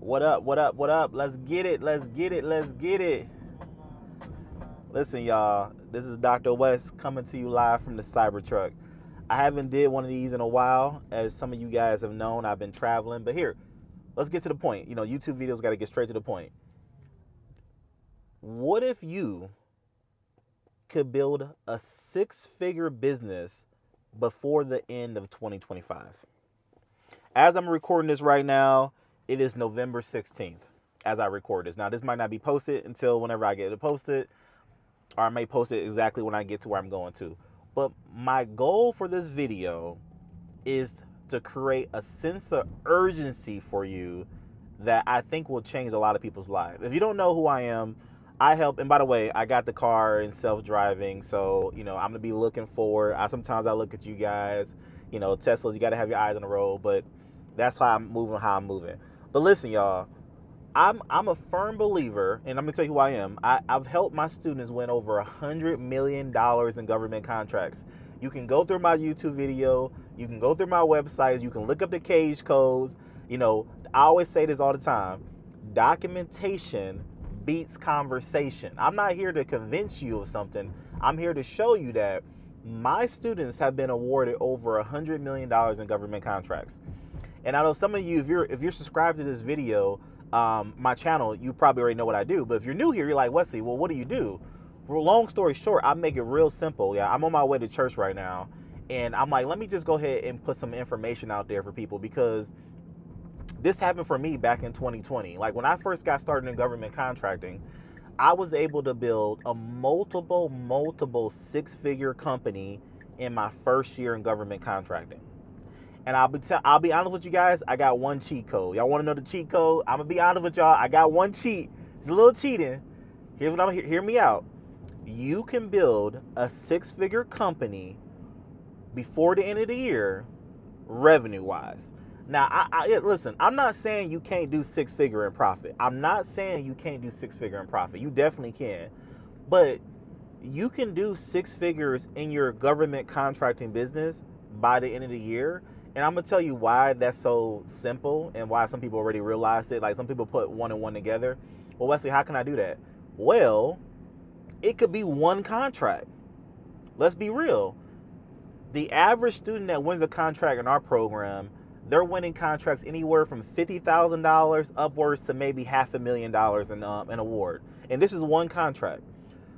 What up? What up? What up? Let's get it. Let's get it. Let's get it. Listen, y'all. This is Dr. West coming to you live from the Cybertruck. I haven't did one of these in a while, as some of you guys have known. I've been traveling, but here, let's get to the point. You know, YouTube videos got to get straight to the point. What if you could build a six-figure business before the end of 2025? As I'm recording this right now, it is November 16th as I record this. Now, this might not be posted until whenever I get it posted, or I may post it exactly when I get to where I'm going to. But my goal for this video is to create a sense of urgency for you that I think will change a lot of people's lives. If you don't know who I am, I help, and by the way, I got the car and self-driving, so, you know, I'm gonna be looking forward. Sometimes I look at you guys, you know, Teslas, you gotta have your eyes on the road, but that's how I'm moving. But listen, y'all, I'm a firm believer, and I'm gonna tell you who I am. I've helped my students win over $100 million in government contracts. You can go through my YouTube video, you can go through my websites, you can look up the cage codes. You know, I always say this all the time: documentation beats conversation. I'm not here to convince you of something. I'm here to show you that my students have been awarded over $100 million in government contracts. And I know some of you, if you're subscribed to this video, my channel, you probably already know what I do. But if you're new here, you're like, Wesley, well, what do you do? Well, long story short, I make it real simple. Yeah, I'm on my way to church right now, and I'm like, let me just go ahead and put some information out there for people, because this happened for me back in 2020. Like, when I first got started in government contracting, I was able to build a multiple six-figure company in my first year in government contracting. And I'll be honest with you guys, I got one cheat code. Y'all want to know the cheat code? I'm gonna be honest with y'all. I got one cheat. It's a little cheating. Hear me out. You can build a six-figure company before the end of the year, revenue-wise. Now, listen, I'm not saying you can't do six-figure in profit. I'm not saying you can't do six-figure in profit. You definitely can. But you can do six figures in your government contracting business by the end of the year. And I'm going to tell you why that's so simple and why some people already realized it. Like, some people put one and one together. Well, Wesley, how can I do that? Well, it could be one contract. Let's be real. The average student that wins a contract in our program, they're winning contracts anywhere from $50,000 upwards to maybe $500,000 in award. And this is one contract.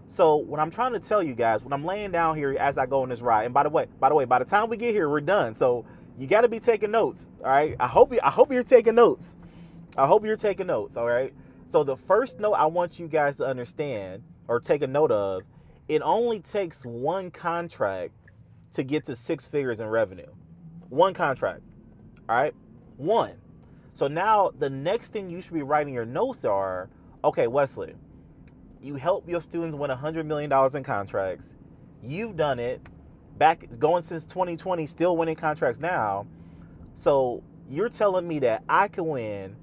So what I'm trying to tell you guys, when I'm laying down here as I go on this ride, and by the way, by the time we get here, we're done. So you got to be taking notes, all right? I hope you're taking notes. I hope you're taking notes, all right? So the first note I want you guys to understand or take a note of, it only takes one contract to get to six figures in revenue. One contract, all right? One. So now the next thing you should be writing your notes are, okay, Wesley, you help your students win $100 million in contracts. You've done it. Going since 2020, still winning contracts now. So you're telling me that I can win,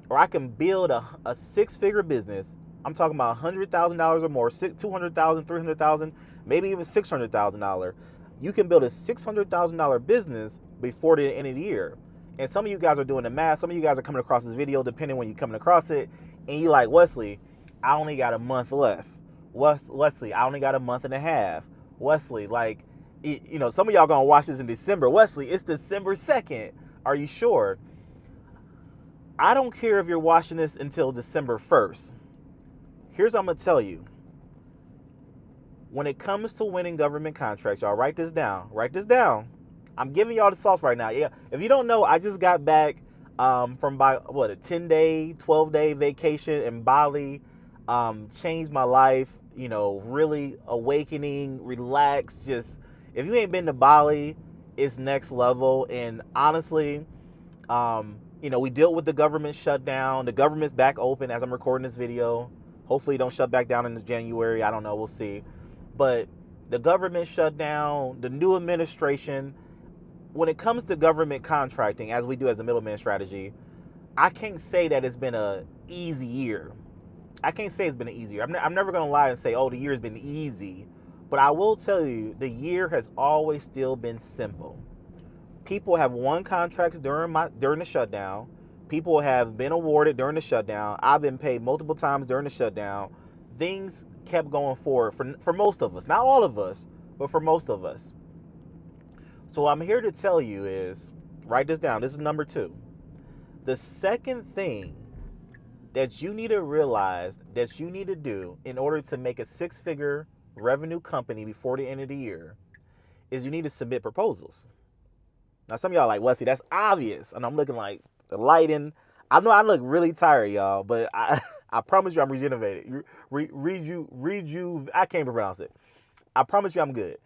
or I can build a six-figure business. I'm talking about $100,000 or more, $200,000, $300,000, maybe even $600,000. You can build a $600,000 business before the end of the year. And some of you guys are doing the math. Some of you guys are coming across this video, depending when you're coming across it, and you're like, Wesley, I only got a month left. Wesley, I only got a month and a half. Wesley, like, you know, some of y'all gonna watch this in December. Wesley, it's December 2nd. Are you sure? I don't care if you're watching this until December 1st. Here's what I'm gonna tell you. When it comes to winning government contracts, y'all write this down. Write this down. I'm giving y'all the sauce right now. Yeah. If you don't know, I just got back from a 10-day, 12-day vacation in Bali. Changed my life. You know, really awakening, relax. Just, if you ain't been to Bali, it's next level. And honestly, you know, we dealt with the government shutdown. The government's back open as I'm recording this video. Hopefully, don't shut back down in January. I don't know. We'll see. But the government shut down, the new administration. When it comes to government contracting, as we do as a middleman strategy, I can't say that it's been an easy year. I can't say it's been an easy year. I'm never going to lie and say, oh, the year's been easy. But I will tell you, the year has always still been simple. People have won contracts during the shutdown. People have been awarded during the shutdown. I've been paid multiple times during the shutdown. Things kept going forward for most of us. Not all of us, but for most of us. So I'm here to tell you is, write this down. This is number 2. The second thing that you need to realize that you need to do in order to make a 6-figure revenue company before the end of the year is you need to submit proposals. Now, some of y'all are like, Wesley, that's obvious. And I'm looking like the lighting. I know I look really tired, y'all, but I promise you I'm rejuvenated. I can't even pronounce it. I promise you I'm good.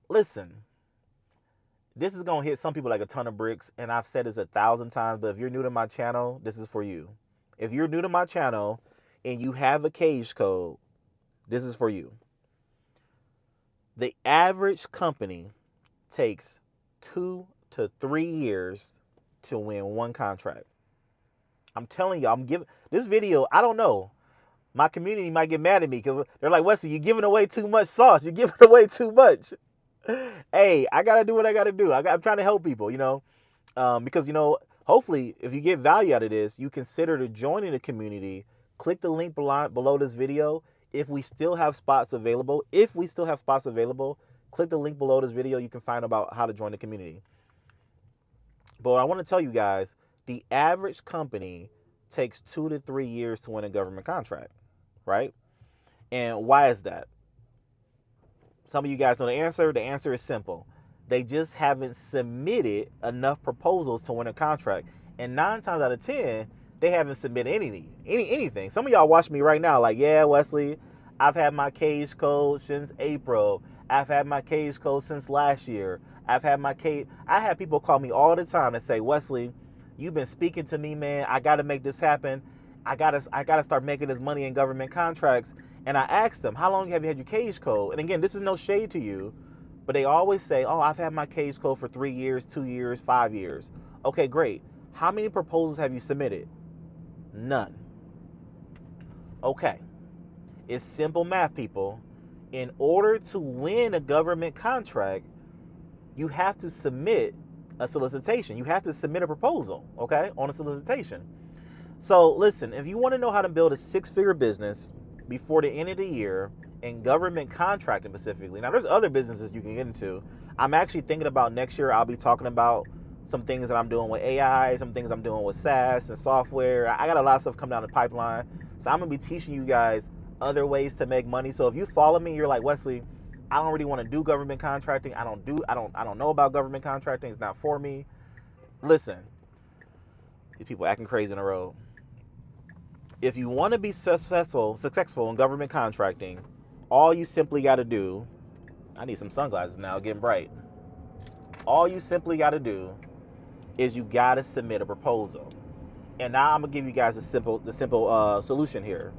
Listen, this is going to hit some people like a ton of bricks, and I've said this 1,000 times, but if you're new to my channel, this is for you. If you're new to my channel and you have a cage code, this is for you. The average company takes 2 to 3 years to win one contract. I'm telling you, I'm giving this video, I don't know. My community might get mad at me because they're like, Wesley, you're giving away too much sauce. You're giving away too much. Hey, I got to do what I got to do. I'm trying to help people, because, hopefully, if you get value out of this, you consider to joining the community. Click the link below this video. If we still have spots available, click the link below this video. You can find about how to join the community. But I want to tell you guys, the average company takes 2 to 3 years to win a government contract, right? And why is that? Some of you guys know the answer. The answer is simple. They just haven't submitted enough proposals to win a contract. And 9 times out of 10, they haven't submitted anything. Some of y'all watch me right now like, yeah, Wesley, I've had my cage code since April. I've had my cage code since last year. I have people call me all the time and say, Wesley, you've been speaking to me, man. I got to make this happen. I gotta start making this money in government contracts. And I asked them, how long have you had your cage code? And again, this is no shade to you, but they always say, oh, I've had my cage code for 3 years, 2 years, 5 years. Okay, great. How many proposals have you submitted? None. Okay. It's simple math, people. In order to win a government contract, you have to submit a solicitation. You have to submit a proposal, okay, on a solicitation. So listen, if you want to know how to build a 6-figure business before the end of the year in government contracting specifically, now there's other businesses you can get into. I'm actually thinking about next year, I'll be talking about some things that I'm doing with AI, some things I'm doing with SaaS and software. I got a lot of stuff coming down the pipeline. So I'm going to be teaching you guys other ways to make money. So if you follow me, you're like, Wesley, I don't really want to do government contracting. I don't know about government contracting. It's not for me. Listen, these people acting crazy in the road. If you want to be successful in government contracting, all you simply got to do, I need some sunglasses now, getting bright. All you simply got to do is you got to submit a proposal. And now I'm going to give you guys the simple solution here.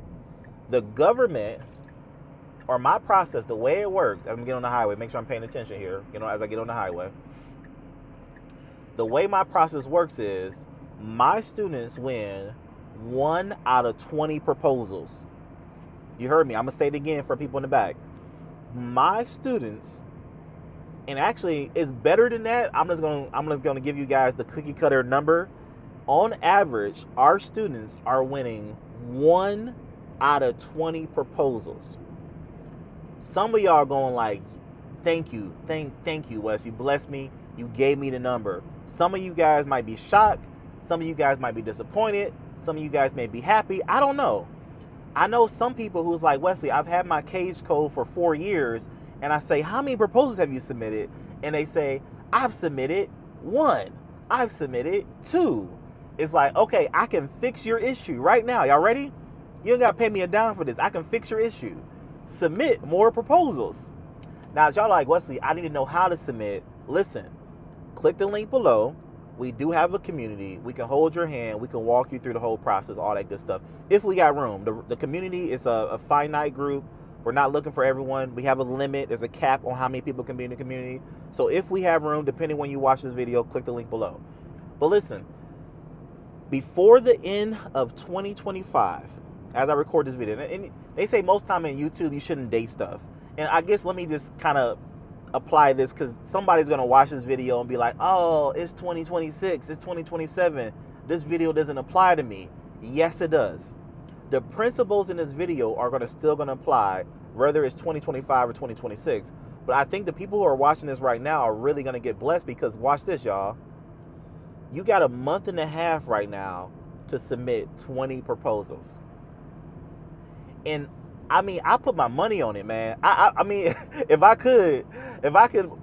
The government, or my process, the way it works, I'm going to get on the highway, make sure I'm paying attention here, as I get on the highway. The way my process works is my students win 1 out of 20 proposals. You heard me. I'm going to say it again for people in the back. My students, and actually it's better than that. I'm just going to give you guys the cookie cutter number. On average, our students are winning 1 out of 20 proposals. Some of y'all are going like, thank you, Wes. You blessed me. You gave me the number. Some of you guys might be shocked. Some of you guys might be disappointed. Some of you guys may be happy. I don't know. I know some people who's like, Wesley, I've had my cage code for 4 years. And I say, how many proposals have you submitted? And they say, I've submitted 1. I've submitted 2. It's like, okay, I can fix your issue right now. Y'all ready? You don't got to pay me a dime for this. I can fix your issue. Submit more proposals. Now, if y'all like, Wesley, I need to know how to submit. Listen, click the link below. We do have a community. We can hold your hand. We can walk you through the whole process, all that good stuff. If we got room. The community is a finite group. We're not looking for everyone. We have a limit. There's a cap on how many people can be in the community. So if we have room, depending when you watch this video, click the link below. But listen, before the end of 2025, as I record this video, and they say most time in YouTube, you shouldn't date stuff. And I guess let me just kind of apply this, because somebody's going to watch this video and be like, oh, it's 2026, it's 2027. this video doesn't apply to me. Yes, it does. The principles in this video are still going to apply, whether it's 2025 or 2026. But I think the people who are watching this right now are really going to get blessed because watch this, y'all. You got a month and a half right now to submit 20 proposals. And I mean, I put my money on it, man. I mean, if I could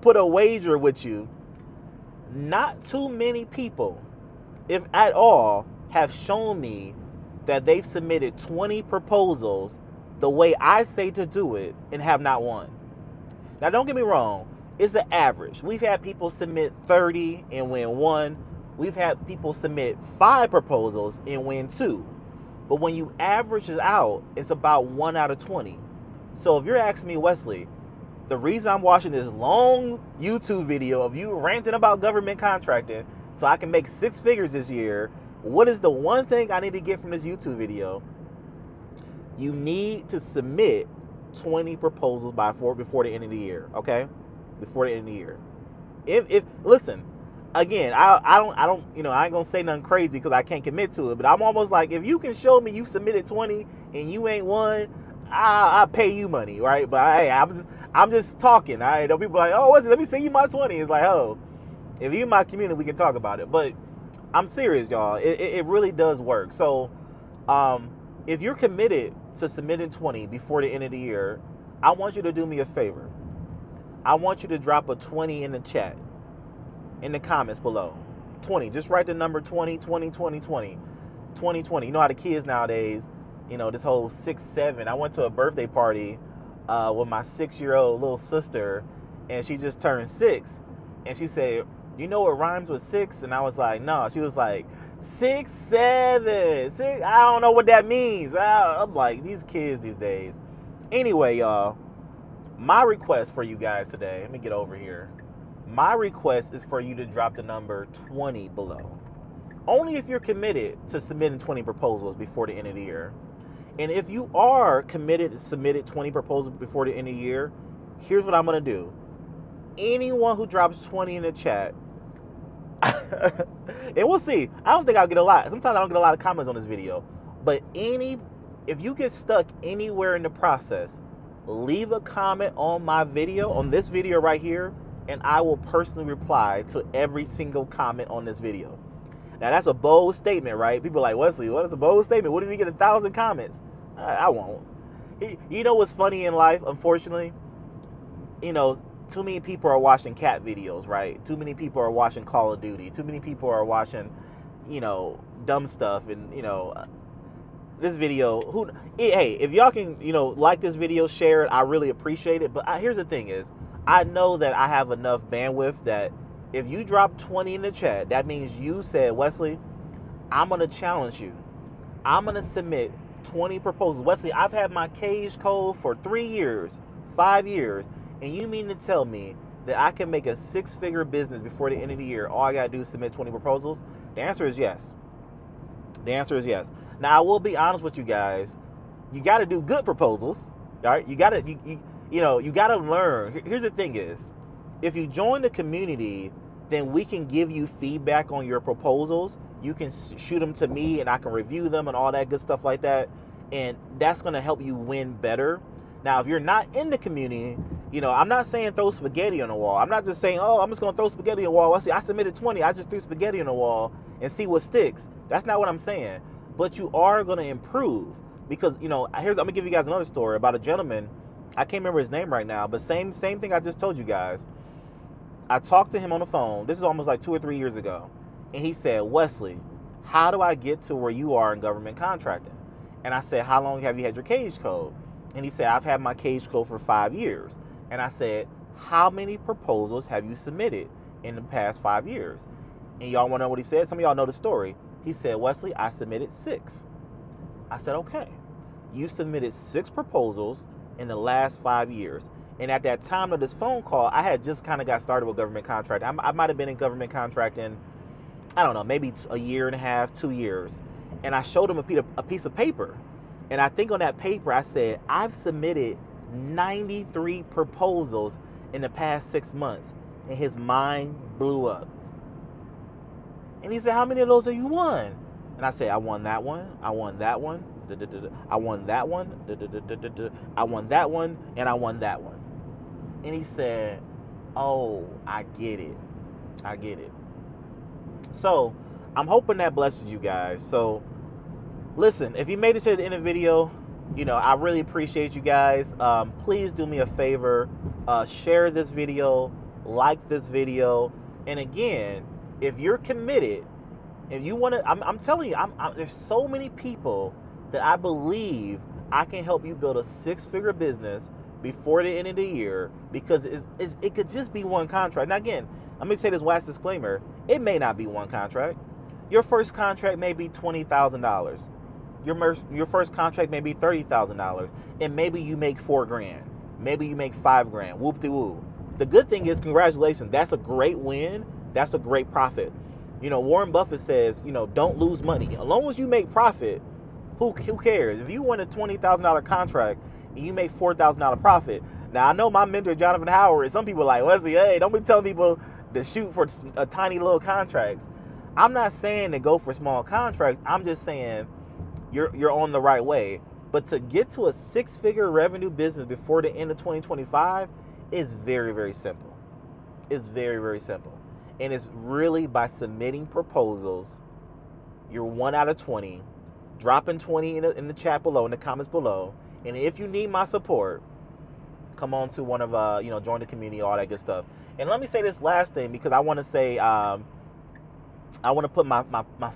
put a wager with you, not too many people, if at all, have shown me that they've submitted 20 proposals the way I say to do it and have not won. Now, don't get me wrong. It's an average. We've had people submit 30 and win 1. We've had people submit 5 proposals and win 2. But when you average it out, it's about 1 out of 20. So if you're asking me, Wesley, the reason I'm watching this long YouTube video of you ranting about government contracting so I can make 6 figures this year, what is the one thing I need to get from this YouTube video? You need to submit 20 proposals before the end of the year, okay? Before the end of the year. If listen, again, I don't, you know, I ain't gonna say nothing crazy because I can't commit to it, but I'm almost like, if you can show me you submitted 20 and you ain't won, I'll pay you money, right? But hey, I'm just talking. All right, people are like, oh, what's it? Let me see you my 20. It's like, oh, if you in my community, we can talk about it. But I'm serious, y'all. It really does work. So, if you're committed to submitting 20 before the end of the year, I want you to do me a favor. I want you to drop a 20 in the chat, in the comments below. 20. Just write the number 20, 20, 20, 20. 20, 20. You know how the kids nowadays, you know, this whole 6, 7. I went to a birthday party with my 6-year-old little sister, and she just turned 6. And she said, you know what rhymes with 6? And I was like, no. She was like, 6, 7, 6. I don't know what that means. I'm like, these kids these days. Anyway, y'all, my request for you guys today, let me get over here. My request is for you to drop the number 20 below. Only if you're committed to submitting 20 proposals before the end of the year. And if you are committed to submit 20 proposals before the end of the year, here's what I'm going to do. Anyone who drops 20 in the chat, and we'll see. I don't think I'll get a lot. Sometimes I don't get a lot of comments on this video. But if you get stuck anywhere in the process, leave a comment on my video, on this video right here, and I will personally reply to every single comment on this video. Now, that's a bold statement, right? People are like, Wesley, what is a bold statement? What if you get 1,000 comments? I won't. You know what's funny in life, unfortunately? You know, too many people are watching cat videos, right? Too many people are watching Call of Duty. Too many people are watching, you know, dumb stuff. And, you know, this video, hey, if y'all can, you know, like this video, share it, I really appreciate it. But here's the thing is, I know that I have enough bandwidth that if you drop 20 in the chat, that means you said, Wesley, I'm going to challenge you. I'm going to submit 20 proposals. Wesley, I've had my cage code for 3 years, 5 years, and you mean to tell me that I can make a 6-figure business before the end of the year? All I got to do is submit 20 proposals? The answer is yes. The answer is yes. Now, I will be honest with you guys. You got to do good proposals, all right? You got to, you know, you got to learn. Here's the thing is, if you join the community, then we can give you feedback on your proposals. You can shoot them to me and I can review them and all that good stuff like that. And that's going to help you win better. Now, if you're not in the community, you know, I'm not saying throw spaghetti on the wall. I'm not just saying, oh, I'm just going to throw spaghetti on the wall. I submitted 20. I just threw spaghetti on the wall and see what sticks. That's not what I'm saying. But you are going to improve because, you know, I'm going to give you guys another story about a gentleman. I can't remember his name right now, but same thing I just told you guys. I talked to him on the phone. This is almost like 2 or 3 years ago. And he said, Wesley, how do I get to where you are in government contracting? And I said, how long have you had your cage code? And he said, I've had my cage code for 5 years. And I said, how many proposals have you submitted in the past 5 years? And y'all want to know what he said? Some of y'all know the story. He said, Wesley, I submitted 6. I said, okay. You submitted 6 proposals in the last 5 years. And at that time of this phone call, I had just kind of got started with government contracting. I might have been in government contracting, I don't know, maybe a year and a half, 2 years. And I showed him a piece of paper. And I think on that paper, I said, I've submitted 93 proposals in the past 6 months. And his mind blew up. And he said, how many of those have you won? And I said, I won that one. I won that one. I won that one. I won that one. And I won that one. And he said, oh, I get it. I get it. So I'm hoping that blesses you guys. So listen, if you made it to the end of the video, I really appreciate you guys. Please do me a favor. Share this video. Like this video. And again, if you're committed, if you want to, I'm telling you, there's so many people that I believe I can help you build a 6-figure business before the end of the year, because it could just be one contract. Now again, let me say this last disclaimer. It may not be one contract. Your first contract may be $20,000. Your first contract may be $30,000, and maybe you make $4,000. Maybe you make $5,000. Whoop-de-woo. The good thing is, congratulations. That's a great win. That's a great profit. Warren Buffett says, don't lose money. As long as you make profit, who cares? If you win a $20,000 contract and you make $4,000 profit. Now, I know my mentor, Jonathan Howard, some people are like, Wesley, hey, don't be telling people to shoot for a tiny little contracts. I'm not saying to go for small contracts. I'm just saying you're on the right way. But to get to a 6-figure revenue business before the end of 2025 is very, very simple. It's very, very simple. And it's really by submitting proposals. You're 1 out of 20. Dropping 20 in the chat below, in the comments below. And if you need my support, come on to one of, join the community, all that good stuff. And let me say this last thing, because I want to say, I want to put my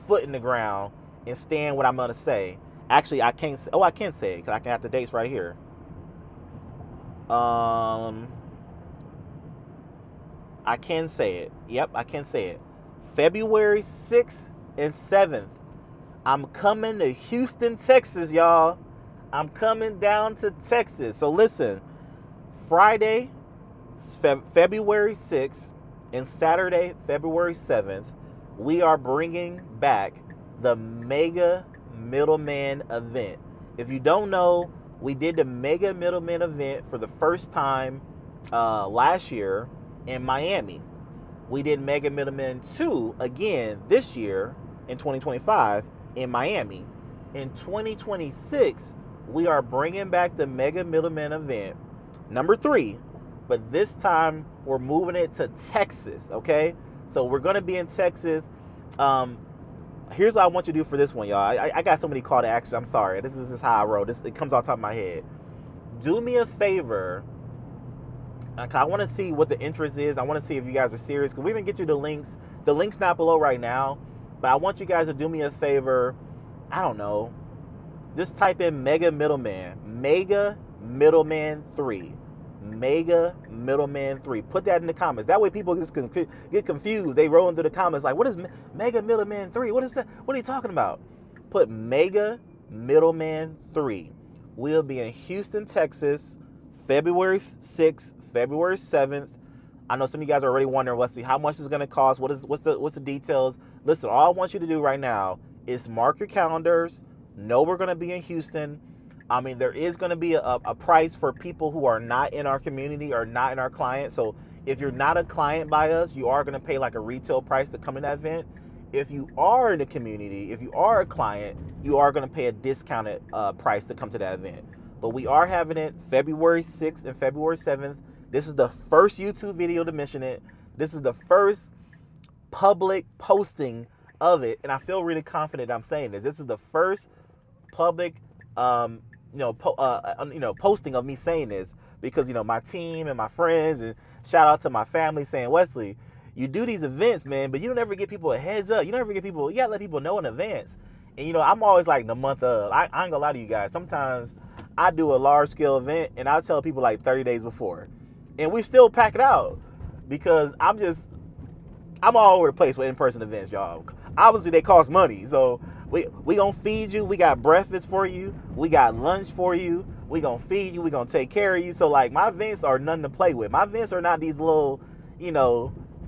foot in the ground and stand what I'm going to say. Actually, I can't say, I can say it, because I can have the dates right here. I can say it. Yep, I can say it. February 6th and 7th. I'm coming to Houston, Texas, y'all. I'm coming down to Texas. So listen, Friday, February 6th, and Saturday, February 7th, we are bringing back the Mega Middleman event. If you don't know, we did the Mega Middleman event for the first time last year in Miami. We did Mega Middleman 2 again this year in 2025 in Miami. In 2026, we are bringing back the Mega Middleman event, number 3, but this time we're moving it to Texas, okay? So we're going to be in Texas. Here's what I want you to do for this one, y'all. I got so many call to actions. I'm sorry. This is just how I roll. It comes off the top of my head. Do me a favor. I want to see what the interest is. I want to see if you guys are serious, because we're going to get you the links. The link's not below right now, but I want you guys to do me a favor. I don't know. Just type in Mega Middleman. Mega Middleman 3. Mega Middleman 3. Put that in the comments. That way people just get confused. They roll into the comments like, what is Mega Middleman 3? What is that? What are you talking about? Put Mega Middleman 3. We'll be in Houston, Texas, February 6th, February 7th. I know some of you guys are already wondering, Wesley, how much is it going to cost? What's the details? Listen, all I want you to do right now is mark your calendars. Know we're going to be in Houston. I mean, there is going to be a price for people who are not in our community or not in our client. So if you're not a client by us, you are going to pay like a retail price to come to that event. If you are in the community, if you are a client, you are going to pay a discounted price to come to that event. But we are having it February 6th and February 7th. This is the first YouTube video to mention it. This is the first public posting of it. And I feel really confident I'm saying this. This is the first public posting of me saying this, because my team and my friends, and shout out to my family, saying, Wesley, you do these events, man, but you don't ever give people a heads up. You don't ever give people, you gotta let people know in advance. And I'm always like the month of. I ain't gonna lie to you guys. Sometimes I do a large scale event and I tell people like 30 days before, and we still pack it out, because I'm all over the place with in-person events, y'all. Obviously they cost money, so we gonna feed you. We got breakfast for you. We got lunch for you. We gonna feed you. We gonna take care of you. So like, my events are nothing to play with. My events are not these little,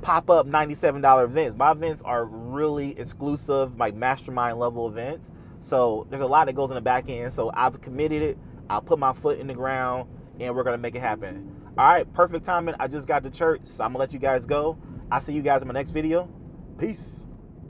pop-up $97 events. My events are really exclusive, like mastermind level events. So there's a lot that goes in the back end. So I've committed it. I'll put my foot in the ground, and we're gonna make it happen. All right, perfect timing. I just got to church, so I'm gonna let you guys go. I'll see you guys in my next video. Peace.